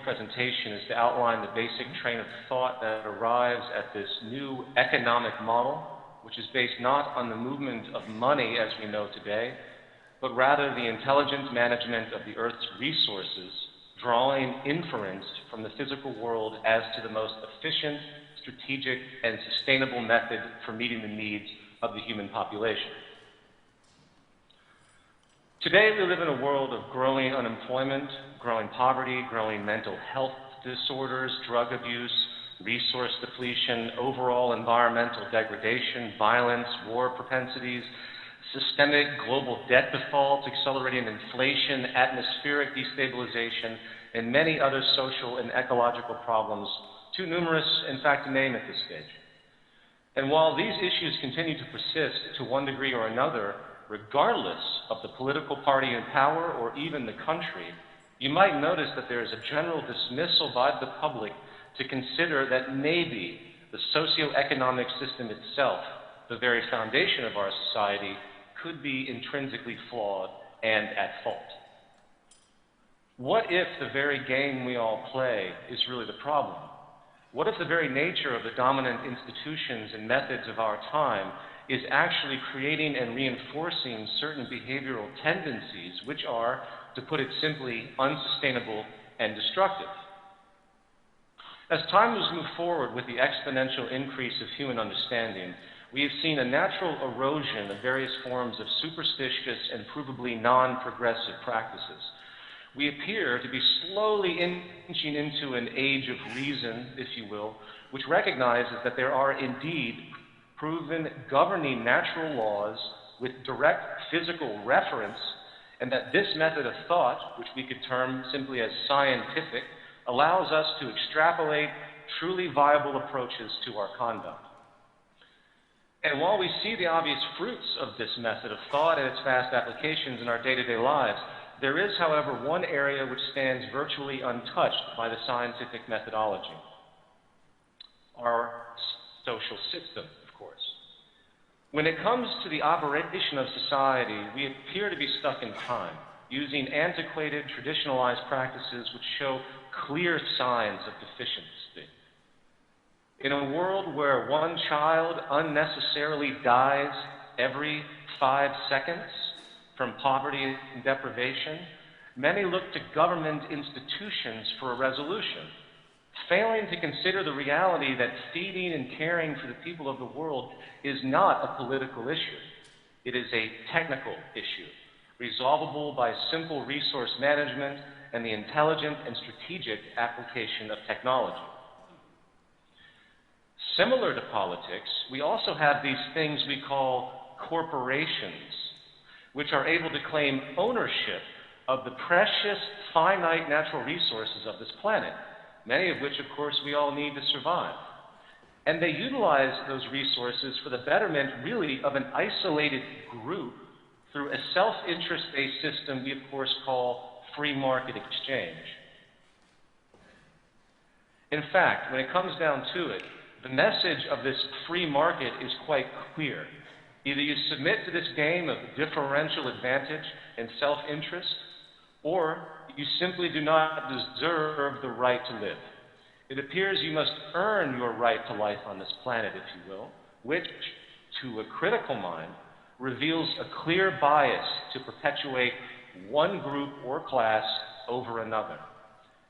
presentation is to outline the basic train of thought that arrives at this new economic model, which is based not on the movement of money as we know today, but rather the intelligent management of the Earth's resources, drawing inference from the physical world as to the most efficient, strategic, and sustainable method for meeting the needs of the human population. Today, we live in a world of growing unemployment, growing poverty, growing mental health disorders, drug abuse, resource depletion, overall environmental degradation, violence, war propensities, systemic global debt default, accelerating inflation, atmospheric destabilization, and many other social and ecological problems, too numerous, in fact, to name at this stage. And while these issues continue to persist to one degree or another, regardless of the political party in power or even the country, you might notice that there is a general dismissal by the public to consider that maybe the socioeconomic system itself, the very foundation of our society, could be intrinsically flawed and at fault. What if the very game we all play is really the problem? What if the very nature of the dominant institutions and methods of our time is actually creating and reinforcing certain behavioral tendencies which are, to put it simply, unsustainable and destructive? As time has moved forward with the exponential increase of human understanding, we have seen a natural erosion of various forms of superstitious and provably non-progressive practices. We appear to be slowly inching into an age of reason, if you will, which recognizes that there are indeed proven governing natural laws with direct physical reference, and that this method of thought, which we could term simply as scientific, allows us to extrapolate truly viable approaches to our conduct. And while we see the obvious fruits of this method of thought and its vast applications in our day-to-day lives, there is, however, one area which stands virtually untouched by the scientific methodology: our social system. When it comes to the operation of society, we appear to be stuck in time, using antiquated, traditionalized practices which show clear signs of deficiency. In a world where one child unnecessarily dies every 5 seconds from poverty and deprivation, many look to government institutions for a resolution, failing to consider the reality that feeding and caring for the people of the world is not a political issue. It is a technical issue, resolvable by simple resource management and the intelligent and strategic application of technology. Similar to politics, we also have these things we call corporations, which are able to claim ownership of the precious, finite natural resources of this planet, many of which, of course, we all need to survive. And they utilize those resources for the betterment, really, of an isolated group through a self-interest-based system we, of course, call free market exchange. In fact, when it comes down to it, the message of this free market is quite clear. Either you submit to this game of differential advantage and self-interest, or you simply do not deserve the right to live. It appears you must earn your right to life on this planet, if you will, which, to a critical mind, reveals a clear bias to perpetuate one group or class over another.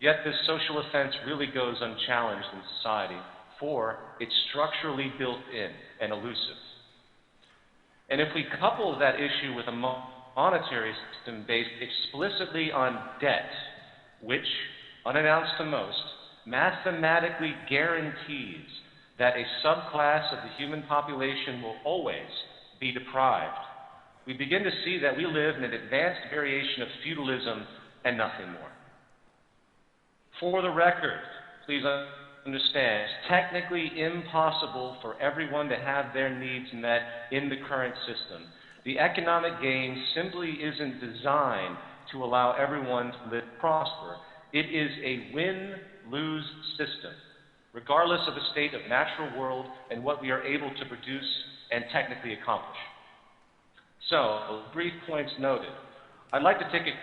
Yet this social offense really goes unchallenged in society, for it's structurally built in and elusive. And if we couple that issue with a monetary system based explicitly on debt, which, unannounced to most, mathematically guarantees that a subclass of the human population will always be deprived, we begin to see that we live in an advanced variation of feudalism and nothing more. For the record, please understand, it's technically impossible for everyone to have their needs met in the current system. The economic game simply isn't designed to allow everyone to live prosper. It is a win-lose system, regardless of the state of natural world and what we are able to produce and technically accomplish. So, brief points noted. I'd like to take a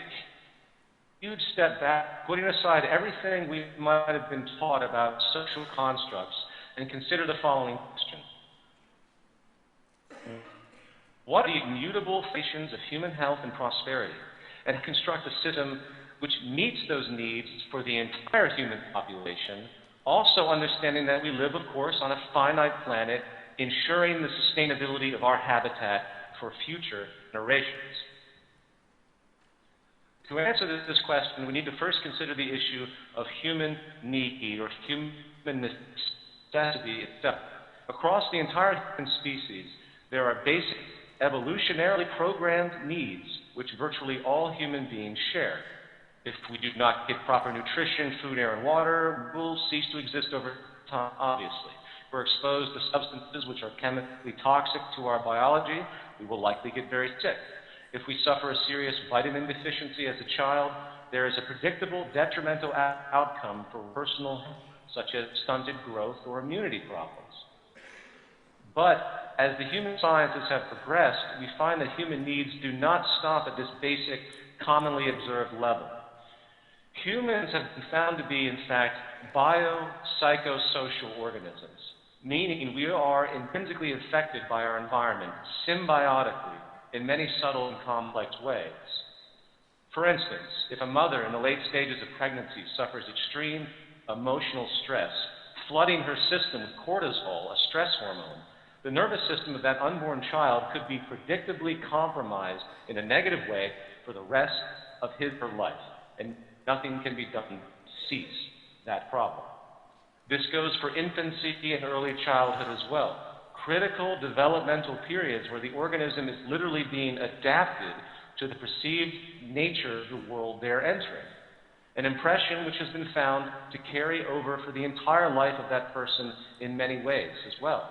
huge step back, putting aside everything we might have been taught about social constructs, and consider the following question. What are the immutable foundations of human health and prosperity, and construct a system which meets those needs for the entire human population, also understanding that we live, of course, on a finite planet, ensuring the sustainability of our habitat for future generations? To answer this question, we need to first consider the issue of human need or human necessity itself. Across the entire human species, there are basic evolutionarily programmed needs which virtually all human beings share. If we do not get proper nutrition, food, air, and water, we'll cease to exist over time, obviously. If we're exposed to substances which are chemically toxic to our biology, we will likely get very sick. If we suffer a serious vitamin deficiency as a child, there is a predictable detrimental outcome for personal health, such as stunted growth or immunity problems. But as the human sciences have progressed, we find that human needs do not stop at this basic, commonly observed level. Humans have been found to be, in fact, biopsychosocial organisms, meaning we are intrinsically affected by our environment symbiotically in many subtle and complex ways. For instance, if a mother in the late stages of pregnancy suffers extreme emotional stress, flooding her system with cortisol, a stress hormone, the nervous system of that unborn child could be predictably compromised in a negative way for the rest of his or her life, and nothing can be done to cease that problem. This goes for infancy and early childhood as well, critical developmental periods where the organism is literally being adapted to the perceived nature of the world they're entering, an impression which has been found to carry over for the entire life of that person in many ways as well.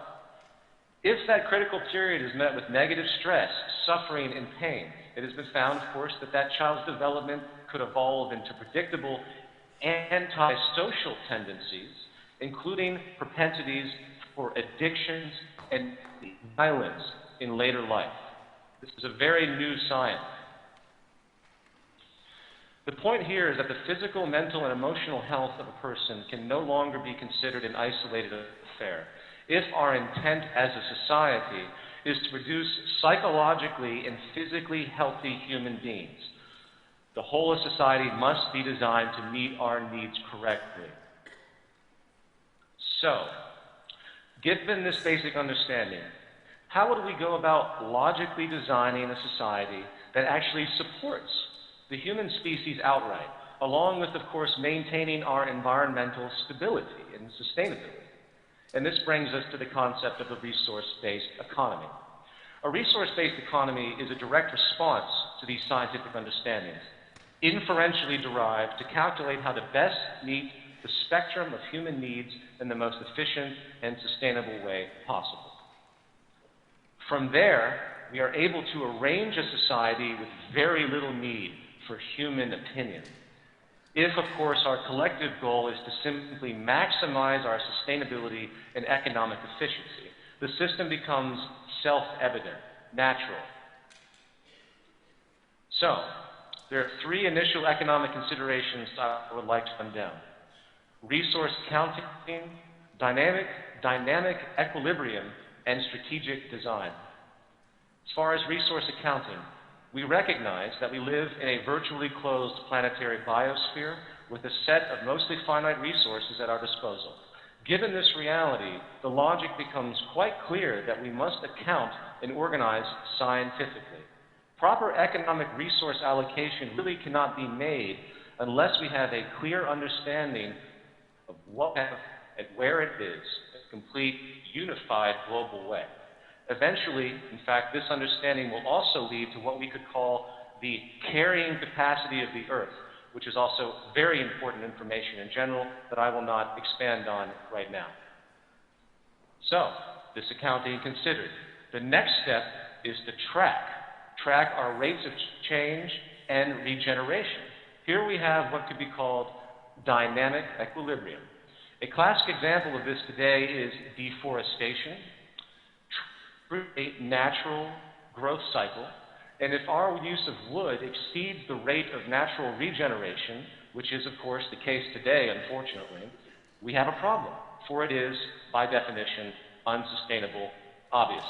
If that critical period is met with negative stress, suffering, and pain, it has been found, of course, that that child's development could evolve into predictable antisocial tendencies, including propensities for addictions and violence in later life. This is a very new science. The point here is that the physical, mental, and emotional health of a person can no longer be considered an isolated affair if our intent as a society is to produce psychologically and physically healthy human beings. The whole of society must be designed to meet our needs correctly. So, given this basic understanding, how would we go about logically designing a society that actually supports the human species outright, along with, of course, maintaining our environmental stability and sustainability? And this brings us to the concept of a resource-based economy. A resource-based economy is a direct response to these scientific understandings, inferentially derived to calculate how to best meet the spectrum of human needs in the most efficient and sustainable way possible. From there, we are able to arrange a society with very little need for human opinion. If, of course, our collective goal is to simply maximize our sustainability and economic efficiency, the system becomes self-evident, natural. So, there are three initial economic considerations I would like to run down: resource counting, dynamic equilibrium, and strategic design. As far as resource accounting, we recognize that we live in a virtually closed planetary biosphere with a set of mostly finite resources at our disposal. Given this reality, the logic becomes quite clear that we must account and organize scientifically. Proper economic resource allocation really cannot be made unless we have a clear understanding of what and where it is in a complete, unified global way. Eventually, in fact, this understanding will also lead to what we could call the carrying capacity of the Earth, which is also very important information in general that I will not expand on right now. So, this accounting considered, the next step is to track our rates of change and regeneration. Here we have what could be called dynamic equilibrium. A classic example of this today is deforestation, a natural growth cycle, And if our use of wood exceeds the rate of natural regeneration, which is of course the case today, unfortunately, we have a problem, for it is, by definition, unsustainable, obviously.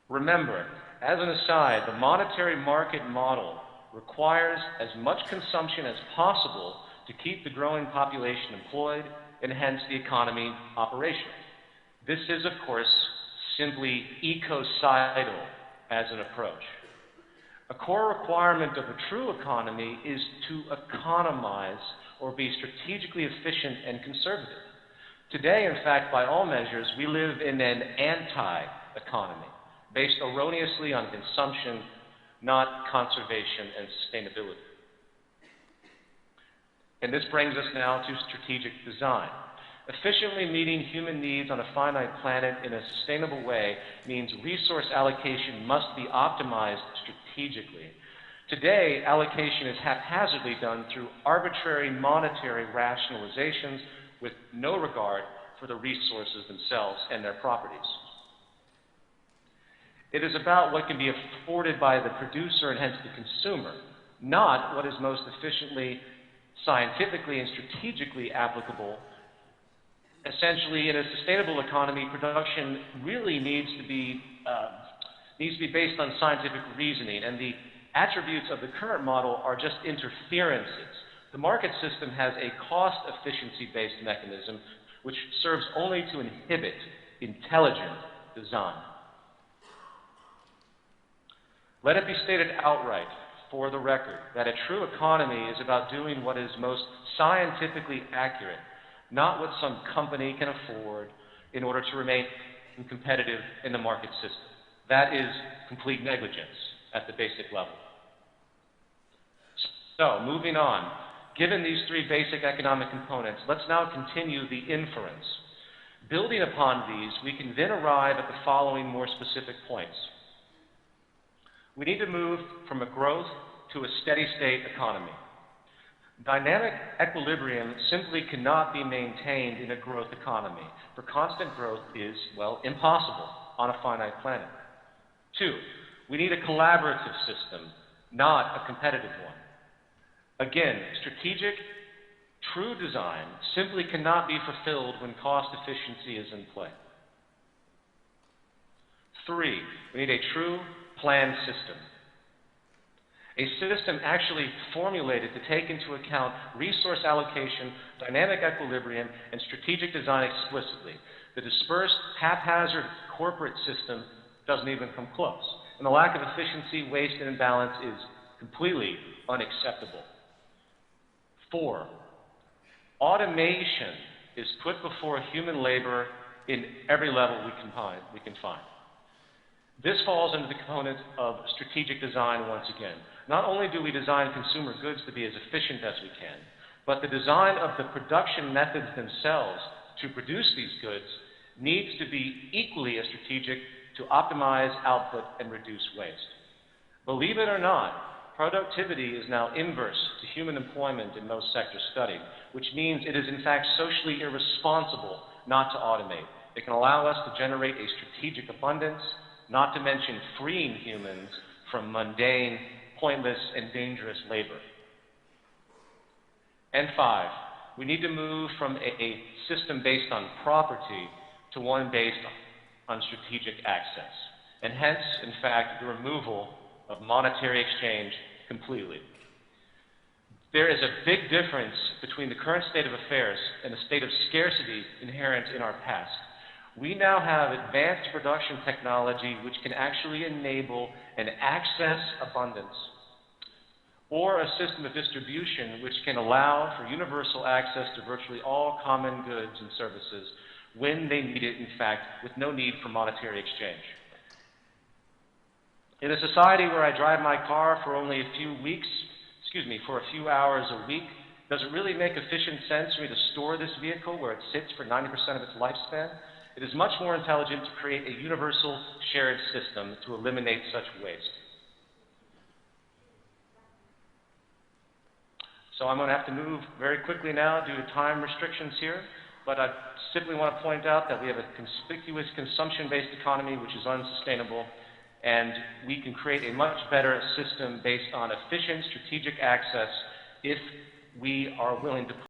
Remember, as an aside, the monetary market model requires as much consumption as possible to keep the growing population employed and hence the economy operational. This is, of course, simply ecocidal as an approach. A core requirement of a true economy is to economize or be strategically efficient and conservative. Today, in fact, by all measures, we live in an anti-economy, based erroneously on consumption, not conservation and sustainability. And this brings us now to strategic design. Efficiently meeting human needs on a finite planet in a sustainable way means resource allocation must be optimized strategically. Today, allocation is haphazardly done through arbitrary monetary rationalizations with no regard for the resources themselves and their properties. It is about what can be afforded by the producer and hence the consumer, not what is most efficiently, scientifically, and strategically applicable. Essentially, in a sustainable economy, production really needs to be based on scientific reasoning, and the attributes of the current model are just interferences. The market system has a cost efficiency-based mechanism which serves only to inhibit intelligent design. Let it be stated outright, for the record, that a true economy is about doing what is most scientifically accurate, not what some company can afford in order to remain competitive in the market system. That is complete negligence at the basic level. So, moving on, given these three basic economic components, let's now continue the inference. Building upon these, we can then arrive at the following more specific points. We need to move from a growth to a steady-state economy. Dynamic equilibrium simply cannot be maintained in a growth economy, for constant growth is, well, impossible on a finite planet. 2, we need a collaborative system, not a competitive one. Again, strategic, true design simply cannot be fulfilled when cost efficiency is in play. 3, we need a true planned system. A system actually formulated to take into account resource allocation, dynamic equilibrium, and strategic design explicitly. The dispersed, haphazard corporate system doesn't even come close. And the lack of efficiency, waste, and imbalance is completely unacceptable. 4, automation is put before human labor in every level we can find. This falls into the component of strategic design once again. Not only do we design consumer goods to be as efficient as we can, but the design of the production methods themselves to produce these goods needs to be equally as strategic to optimize output and reduce waste. Believe it or not, productivity is now inverse to human employment in most sectors studied, which means it is in fact socially irresponsible not to automate. It can allow us to generate a strategic abundance, not to mention freeing humans from mundane, pointless, and dangerous labor. And 5, we need to move from a system based on property to one based on strategic access, and hence, in fact, the removal of monetary exchange completely. There is a big difference between the current state of affairs and the state of scarcity inherent in our past. We now have advanced production technology which can actually enable an access abundance, or a system of distribution which can allow for universal access to virtually all common goods and services when they need it, in fact, with no need for monetary exchange. In a society where I drive my car for only a few hours a week, does it really make efficient sense for me to store this vehicle where it sits for 90% of its lifespan? It is much more intelligent to create a universal shared system to eliminate such waste. So I'm going to have to move very quickly now due to time restrictions here, but I simply want to point out that we have a conspicuous consumption-based economy which is unsustainable, And we can create a much better system based on efficient strategic access if we are willing to